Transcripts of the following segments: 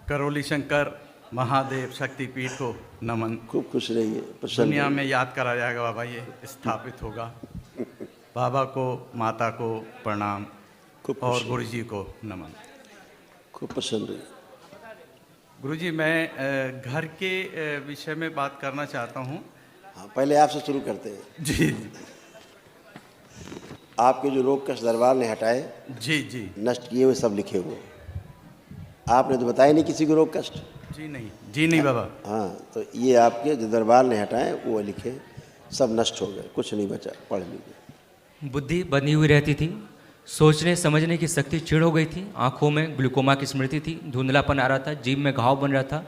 करौली शंकर महादेव शक्तिपीठ को नमन। खूब खुश रहिए, प्रसन्न दुनिया रहिए। में याद करा जाएगा बाबा, ये स्थापित होगा। बाबा को, माता को प्रणाम खूब और खुश गुरु जी को नमन। खूब प्रसन्न रहिए। गुरु जी, मैं घर के विषय में बात करना चाहता हूँ। हाँ, पहले आपसे शुरू करते हैं। जी आपके जो रोग कष्ट दरबार ने हटाए, जी जी नष्ट किए हुए, सब लिखे हुए। आपने तो बताया नहीं किसी को रोग कष्ट। जी नहीं, जी नहीं बाबा। हाँ, तो ये आपके जो दरबार ने हटाए वो लिखे, सब नष्ट हो गए, कुछ नहीं बचा। पढ़ लीजिए। बुद्धि बनी हुई रहती थी, सोचने समझने की शक्ति चिड़ हो गई थी, आंखों में ग्लूकोमा की स्मृति थी, धुंधलापन आ रहा था, जीभ में घाव बन रहा था,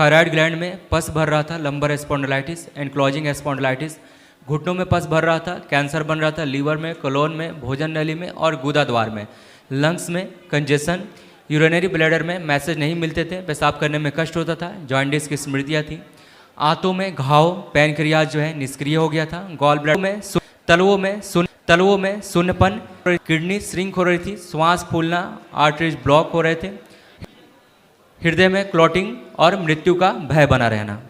थायराइड ग्लैंड में पस भर रहा था, लंबर स्पॉन्डिलाइटिस, एनक्लोजिंग स्पॉन्डिलाइटिस, घुटनों में पस भर रहा था, कैंसर बन रहा था, लीवर में, कोलोन में, भोजन नली में और गुदा द्वार में, लंग्स में कंजेशन, यूरिनरी ब्लैडर में मैसेज नहीं मिलते थे, पेशाब करने में कष्ट होता था, जॉइंटिस की स्मृतियाँ थी, आंतों में घाव, पैनक्रियाज जो है निष्क्रिय हो गया था, गॉल ब्लैडर में, तलवों में शून्यपन, किडनी श्रिंक हो रही थी, श्वास फूलना, आर्टरीज ब्लॉक हो रहे थे, हृदय में क्लॉटिंग और मृत्यु का भय बना रहना।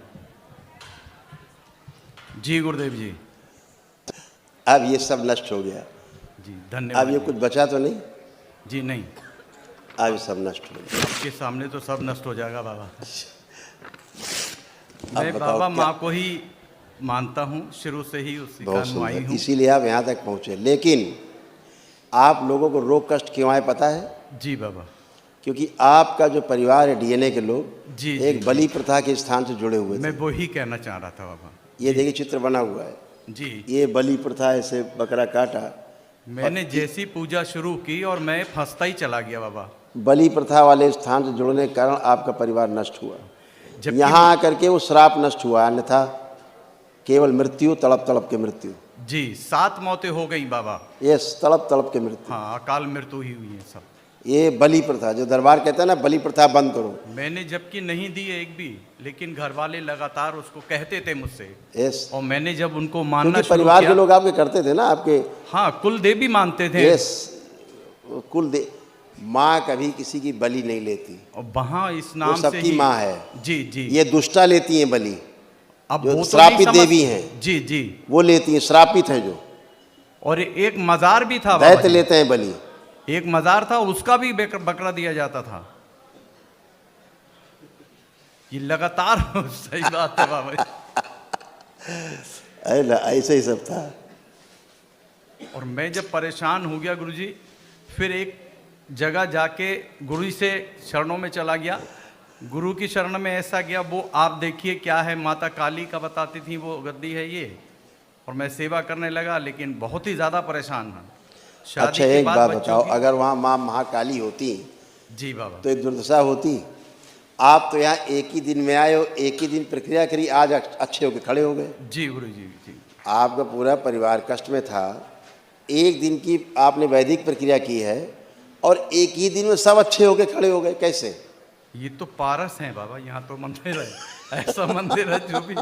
जी गुरुदेव जी। अब ये सब नष्ट हो गया। जी धन्यवाद। अब ये कुछ बचा तो नहीं? जी नहीं, अब ये सब नष्ट हो गया। आपके सामने तो सब नष्ट हो जाएगा बाबा। अब मैं बताओ बाबा क्या? माँ को ही मानता हूँ, शुरू से ही उसी का बहुत अनुयायी सुंदर, हूँ। इसीलिए आप यहाँ तक पहुँचे। लेकिन आप लोगों को रोग कष्ट क्यों आए पता है? जी बाबा। क्योंकि आपका जो परिवार है, डीएनए के लोग जी एक बलि प्रथा के स्थान से जुड़े हुए थे। मैं वो ही कहना चाह रहा था बाबा। ये देखिए चित्र बना हुआ है। जी, ये बलि प्रथा, ऐसे बकरा काटा। मैंने जैसी पूजा शुरू की और मैं फंसता ही चला गया बाबा। बलि प्रथा वाले स्थान से जुड़ने के कारण आपका परिवार नष्ट हुआ। जबकि यहाँ आकर के वो श्राप नष्ट हुआ, अन्यथा केवल मृत्यु, तड़प तड़प के मृत्यु। जी 7 मौतें हो गई बाबा। ये तड़प तड़प के मृत्यु। हाँ, अकाल मृत्यु ही हुई है सब। ये बलि प्रथा, जो दरबार कहता है ना, बलि प्रथा बंद करो। मैंने जबकि नहीं दी एक भी, लेकिन घर वाले लगातार उसको कहते थे मुझसे, यस, और मैंने जब उनको मानना क्योंकि शुरू परिवार किया। के लोग आपके करते थे ना, आपके। हाँ, कुल देवी मानते थे। यस, कुल दे माँ कभी किसी की बलि नहीं लेती, और वहाँ इस वो नाम से सबकी ही माँ है। जी जी। ये दुष्टा लेती हैं बलि, अब जो वो तो श्रापित नहीं समझ- देवी हैं। जी जी। वो लेती हैं, श्रापित हैं जो। और एक मजार भी था बाबा दैत्य जी। लेते हैं बलि। एक मजार था, उसका भी बकरा दिया जाता था। ये लगातार सही बात है बाबा जी। ऐसे ही सब था। और मैं जब परेशान हो गया गुरुजी, फिर एक जगह जाके गुरु जी से शरणों में चला गया। गुरु की शरण में ऐसा गया, वो आप देखिए क्या है, माता काली का बताती थी, वो गद्दी है ये। और मैं सेवा करने लगा, लेकिन बहुत ही ज़्यादा परेशान था। शादी अच्छा, के एक बाद बात बच्चों बताओ, की- अगर वहाँ माँ महाकाली होती जी बाबा। तो एक दुर्दशा होती। आप तो यहाँ एक ही दिन में आए हो, एक ही दिन प्रक्रिया करी, आज अच्छे होके खड़े हो गए। जी गुरु जी जी। आपका पूरा परिवार कष्ट में था, एक दिन की आपने वैदिक प्रक्रिया की है और एक ही दिन में सब अच्छे होके खड़े हो गए, कैसे? ये तो पारस हैं बाबा, यहाँ तो मंदिर है, ऐसा मंदिर है जो भी।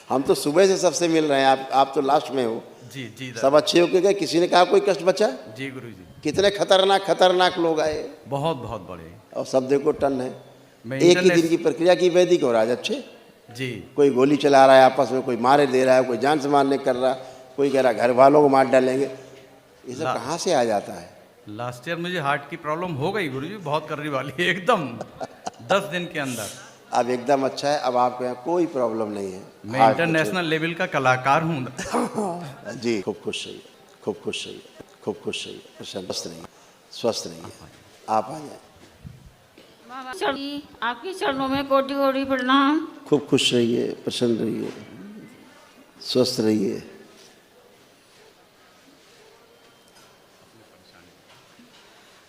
हम तो सुबह से सबसे मिल रहे हैं, आप तो लास्ट में हो। जी जी सब अच्छे होके गए, किसी ने कहा कोई कष्ट बचा? जी गुरु जी। कितने खतरनाक खतरनाक लोग आए, बहुत बहुत बड़े। और सब देखो टन है। मैं एक ही इंटरनेट- दिन की प्रक्रिया की वैदिक और आज अच्छे। जी कोई गोली चला रहा है आपस में, कोई मारे दे रहा है, कोई जान से मारने कर रहा, कोई कह रहा घर वालों को मार डालेंगे। ये सब कहाँ से आ जाता है? लास्ट ईयर मुझे हार्ट की प्रॉब्लम हो गई गुरुजी, बहुत करने वाली है एकदम 10 दिन के अंदर। अब एकदम अच्छा है, अब आपके यहाँ कोई प्रॉब्लम नहीं है। मैं हार्ट इंटरनेशनल लेवल का कलाकार हूँ। कुछ- जी, खूब खुश रहिए, खूब खुश रहिए, खूब खुश रहिए, प्रसन्न स्वस्थ रहिए, स्वस्थ रहिए। आप आ जाए। आपके चरणों में कोटि कोटि प्रणाम। खूब खुश रहिए, प्रसन्न रहिए, स्वस्थ रहिए।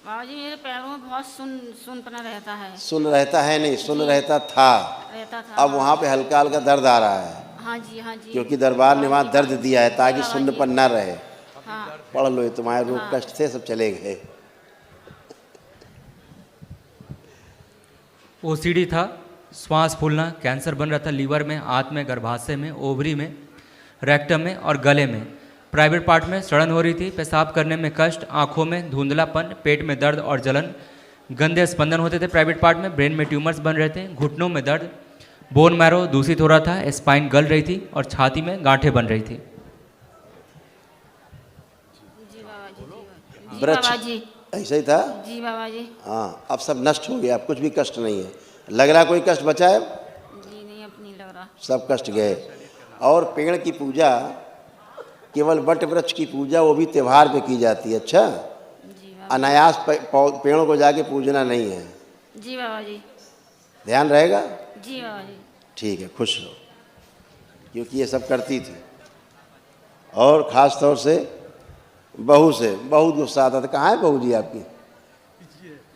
बाबा जी, मेरे पैरों में बहुत सुनपना रहता है। सुन रहता है नहीं, सुन रहता था। रहता था। अब वहाँ पे हल्का हल्का दर्द आ रहा है, हाँ जी, हाँ जी। क्योंकि दरबार ने वहाँ दर्द दिया है ताकि सुन्नपन न रहे। हाँ। पढ़ लो, ये तुम्हारे रोग कष्ट थे, सब चले गए। ओसीडी था, श्वास फूलना, कैंसर बन रहा था लीवर में, आंत में, गर्भाशय में, ओवरी में, रेक्टम में और गले में। प्राइवेट पार्ट में सड़न हो रही थी, पेशाब करने में कष्ट, आंखों में धुंधलापन, पेट में दर्द और जलन, गंदे स्पंदन होते थे प्राइवेट पार्ट में, ब्रेन में ट्यूमर्स बन रहे थे, घुटनों में दर्द, बोन मैरो दूषित हो रहा था, स्पाइन गल रही थी और छाती में गांठें बन रही थी। जी बाबा जी, जी वृक्ष बाबा जी, ऐसा ही था। जी बाबा जी। हाँ, अब सब नष्ट हो गया, अब कुछ भी कष्ट नहीं है। लग रहा कोई कष्ट बचा है? जी नहीं, अब नहीं लग रहा। सब कष्ट गए। और पेड़ की पूजा, केवल वट वृक्ष की पूजा वो भी त्योहार पे की जाती है। अच्छा, जी बाबा अनायास पेड़ों को जाके पूजना नहीं है। जी बाबा जी, ध्यान रहेगा? जी बाबा जी। ठीक है, खुश रहो, क्योंकि ये सब करती थी। और ख़ास तौर से बहू से बहुत गुस्सा आता था। कहाँ है बहू जी आपकी?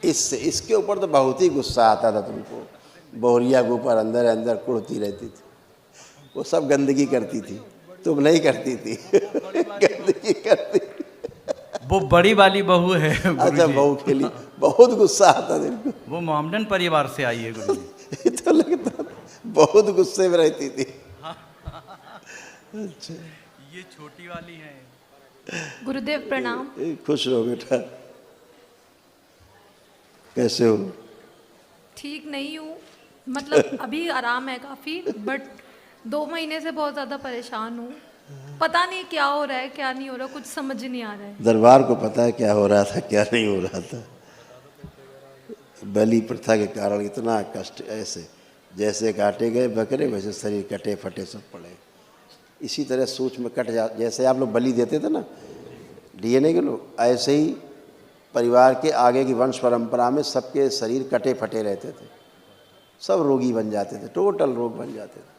इससे इसके ऊपर तो बहुत ही गुस्सा आता था तुमको। बहुरिया के ऊपर अंदर अंदर कुड़ती रहती थी। वो सब गंदगी करती थी, तुम नहीं करती थी। गंदगी करती। वो बड़ी वाली बहू है अच्छा, गुरुजी। बहू के लिए बहुत गुस्सा आता था इनको। वो मोमडन परिवार से आई है गुरुजी। तो लगता था बहुत गुस्से में रहती थी। अच्छा, ये छोटी वाली है। गुरुदेव प्रणाम। खुश रहो बेटा। कैसे हो? ठीक नहीं हूँ, मतलब अभी आराम है काफ़ी, बट 2 महीने से बहुत ज़्यादा परेशान हूँ। पता नहीं क्या हो रहा है क्या नहीं हो रहा, कुछ समझ नहीं आ रहा है। दरबार को पता है क्या हो रहा था क्या नहीं हो रहा था। बलि प्रथा के कारण इतना कष्ट, ऐसे जैसे काटे गए बकरे वैसे शरीर कटे फटे सब पड़े। इसी तरह सूच में कट जा, जैसे आप लोग बलि देते थे ना डीएनए के लोग, ऐसे ही परिवार के आगे की वंश परंपरा में सबके शरीर कटे फटे रहते थे, सब रोगी बन जाते थे, टोटल रोग बन जाते थे।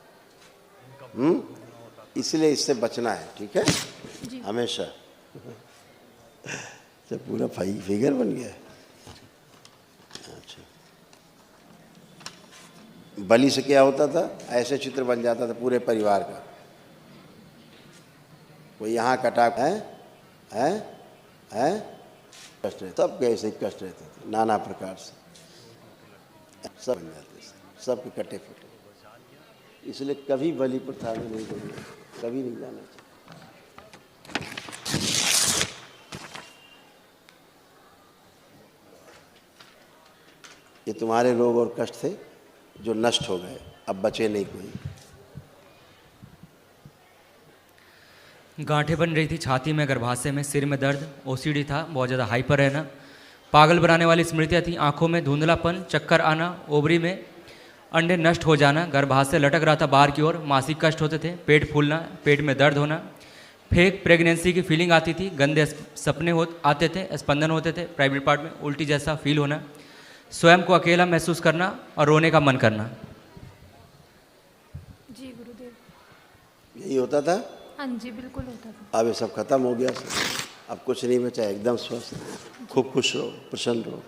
इसलिए इससे बचना है, ठीक है, हमेशा। तो पूरा फिगर बन गया। अच्छा, बलि से क्या होता था? ऐसे चित्र बन जाता था पूरे परिवार का। कोई यहाँ कटा है कष्ट रहते, सब ऐसे ही कष्ट रहते थे नाना प्रकार से, सब बन जाते थे, सबके कटे फटे। इसलिए कभी बलि प्रथा में नहीं जाना, कभी नहीं जाना चाहिए। ये तुम्हारे रोग और कष्ट थे जो नष्ट हो गए, अब बचे नहीं कोई। गांठें बन रही थी छाती में, गर्भाशय में, सिर में दर्द, ओसीडी था, बहुत ज़्यादा हाइपर रहना, पागल बनाने वाली स्मृतियाँ थी, आंखों में धुंधलापन, चक्कर आना, ओवरी में अंडे नष्ट हो जाना, गर्भाशय लटक रहा था बाहर की ओर, मासिक कष्ट होते थे, पेट फूलना, पेट में दर्द होना, फेक प्रेगनेंसी की फीलिंग आती थी, गंदे सपने आते थे, स्पंदन होते थे प्राइवेट पार्ट में, उल्टी जैसा फील होना, स्वयं को अकेला महसूस करना और रोने का मन करना। जी गुरुदेव। यही होता था। हाँ जी, बिल्कुल होता था। अब ये सब खत्म हो गया सब, अब कुछ नहीं बचा, एकदम स्वस्थ, खूब खुश रहो, प्रसन्न रहो।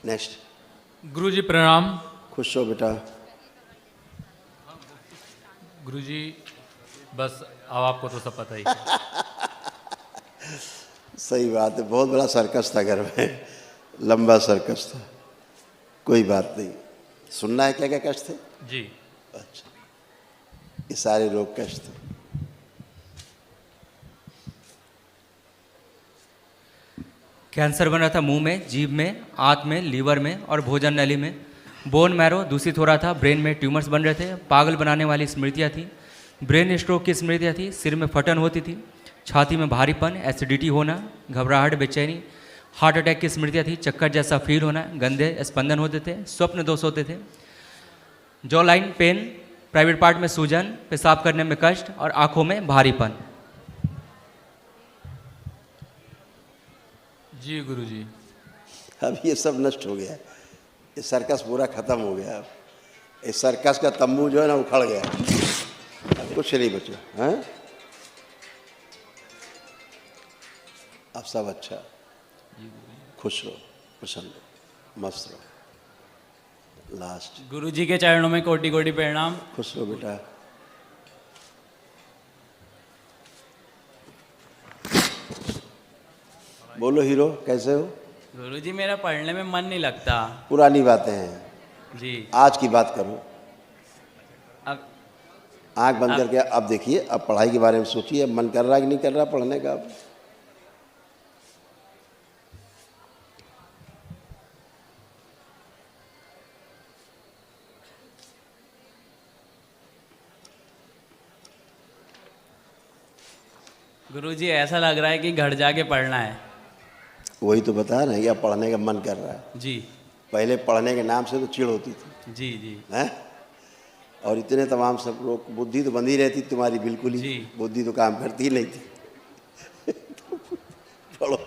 नेक्स्ट। गुरुजी प्रणाम। खुश हो बेटा। गुरुजी बस अब आपको तो सब पता ही है। सही बात है, बहुत बड़ा सर्कस था घर में, लंबा सर्कस था। कोई बात नहीं, सुनना है क्या क्या कष्ट थे? जी। अच्छा, ये सारे रोग कष्ट थे। कैंसर बन रहा था मुंह में, जीभ में, आंत में, लीवर में और भोजन नली में, बोन मैरो दूषित हो रहा था, ब्रेन में ट्यूमर्स बन रहे थे, पागल बनाने वाली स्मृतियाँ थी, ब्रेन स्ट्रोक की स्मृतियाँ थी, सिर में फटन होती थी, छाती में भारीपन, एसिडिटी होना, घबराहट, बेचैनी, हार्ट अटैक की स्मृतियाँ थी, चक्कर जैसा फील होना, गंदे स्पंदन होते थे, स्वप्न दोष होते थे, jaw line pain, private part में सूजन, पेशाब करने में कष्ट और आंखों में भारीपन। जी गुरुजी। अब ये सब नष्ट हो गया, ये सर्कस पूरा खत्म हो गया। अब इस सर्कस का तंबू जो है ना उखड़ गया, अब कुछ नहीं बचा है। अब सब अच्छा, खुश रहो, प्रसन्न रहो, मस्त रहो। लास्ट। गुरुजी के चरणों में कोटि कोटि प्रणाम। खुश रहो बेटा। बोलो हीरो, कैसे हो? गुरुजी मेरा पढ़ने में मन नहीं लगता। पुरानी बातें हैं, जी। आज की बात करो। अब आंख बंद करके अब देखिए, अब पढ़ाई के बारे में सोचिए, अब मन कर रहा है कि नहीं कर रहा पढ़ने का अब? गुरुजी ऐसा लग रहा है कि घर जाके पढ़ना है। वही तो बता रहे हैं कि अब पढ़ने का मन कर रहा है। जी पहले पढ़ने के नाम से तो चिढ़ होती थी, जी जी हैं? और इतने तमाम सब लोग, बुद्धि तो बंदी रहती तुम्हारी बिल्कुल ही, जी। बुद्धि तो काम करती ही नहीं थी। पढ़ो,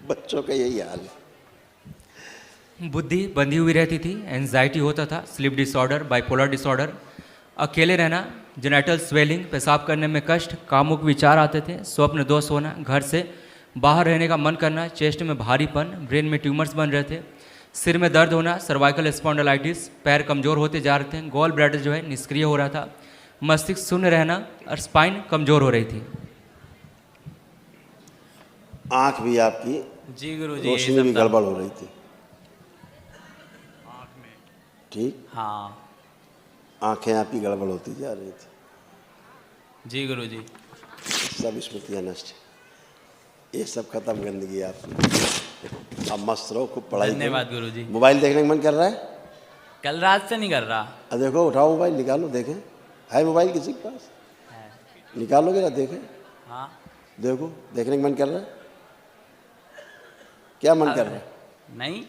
बच्चों का यही हाल है। बुद्धि बंधी हुई रहती थी, एंजाइटी होता था, स्लीप डिसऑर्डर, बाइपोलर डिसऑर्डर, अकेले रहना, जेनेटल स्वेलिंग, पेशाब करने में कष्ट, कामुक विचार आते थे, स्वप्न दोष होना, घर से बाहर रहने का मन करना, चेस्ट में भारीपन, ब्रेन में ट्यूमर्स बन रहे थे, सिर में दर्द होना, सर्वाइकल स्पॉन्डिलाइटिस, पैर कमज़ोर होते जा रहे थे, गॉल ब्लैडर जो है निष्क्रिय हो रहा था, मस्तिष्क शून्य रहना और स्पाइन कमज़ोर हो रही थी। आंख भी आपकी जी गुरुजी, यही रोशनी भी सब था। गड़बड़ हो रही थी, ठीक? हाँ आंखें आपकी गड़बड़ होती जा रही थी, जी गुरुजी। सब स्मृतियाँ नष्ट, ये सब खत्म गंदगी आपकी। अब मस्त रहो, खूब पढ़ाई करो। धन्यवाद गुरुजी। मोबाइल देखने का मन कर रहा है? कल रात से नहीं कर रहा। अब देखो, उठाओ मोबाइल, निकालो, देखें है मोबाइल किसी के पास? निकालोगे ना, देखें, हाँ देखो, देखने का मन कर रहा है? क्या मन कर रहा है? नहीं,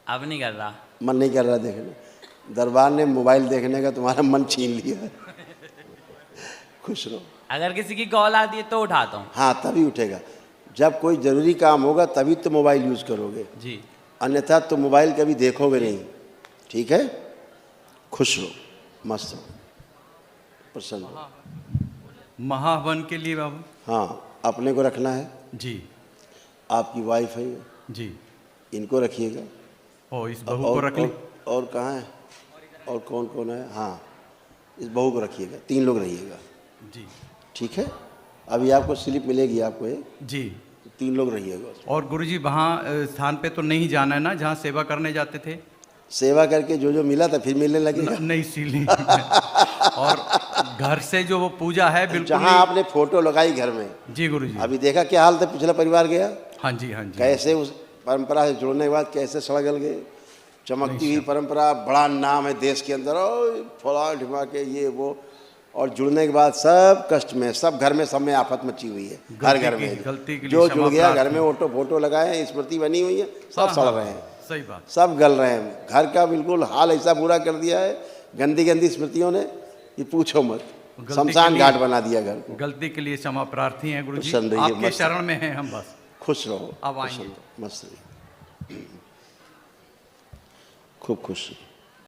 अब नहीं कर रहा। मन नहीं कर रहा देखने? दरबार ने मोबाइल देखने का तुम्हारा मन छीन लिया है। खुश रहो। अगर किसी की कॉल आती है तो उठाता हूँ। हाँ, तभी उठेगा, जब कोई ज़रूरी काम होगा तभी तो मोबाइल यूज़ करोगे, जी अन्यथा तो मोबाइल कभी देखोगे नहीं, ठीक है? खुश रहो, मस्त रहो, प्रसन्न रहो। महावन के लिए बाबू। हाँ, अपने को रखना है, जी आपकी वाइफ है ये, जी। इनको रखिएगा। ओ, इस बहू को रख ली। और कहाँ है, और कौन कौन है? हाँ, इस बहू को रखिएगा, 3 लोग रहिएगा, जी ठीक है? अभी आपको स्लिप मिलेगी आपको एक, जी। 3 लोग रहिएगा। और गुरुजी वहाँ स्थान पे तो नहीं जाना है ना जहाँ सेवा करने जाते थे? सेवा करके जो जो मिला था फिर मिलने लगेगा। नहीं सीली। और घर से जो वो पूजा है बिल्कुल जहाँ ही- आपने फोटो लगाई घर में, जी गुरुजी। अभी देखा क्या हाल था, पिछला परिवार गया हाँ जी हाँ जी। कैसे, उस परंपरा से जुड़ने के बाद कैसे सड़गल गए। चमकती हुई परंपरा, बड़ा नाम है देश के अंदर, और फला ढिमा के ये वो, और जुड़ने के बाद सब कष्ट में, सब घर में, सब में आफत मची हुई है, हर घर में। गलती के लिए जो क्षमा जुड़ गया घर प्रार्थना। में, ऑटो फोटो लगाए हैं, स्मृति बनी हुई है, सब हाँ, सड़ हाँ, रहे हैं, सही बात। सब गल रहे हैं। घर का बिल्कुल हाल ऐसा बुरा कर दिया है गंदी गंदी स्मृतियों ने, ये पूछो मत, गलती शमशान के लिए- घाट बना दिया घर को। गलती के लिए क्षमा प्रार्थी हैं गुरुजी, प्रसन्न रहिए, आपके मस्त। शरण में हैं हम बस। खुश रहो, अब आएंगे। प्रसन्न रहो, मस्त रहिए, खूब खुश।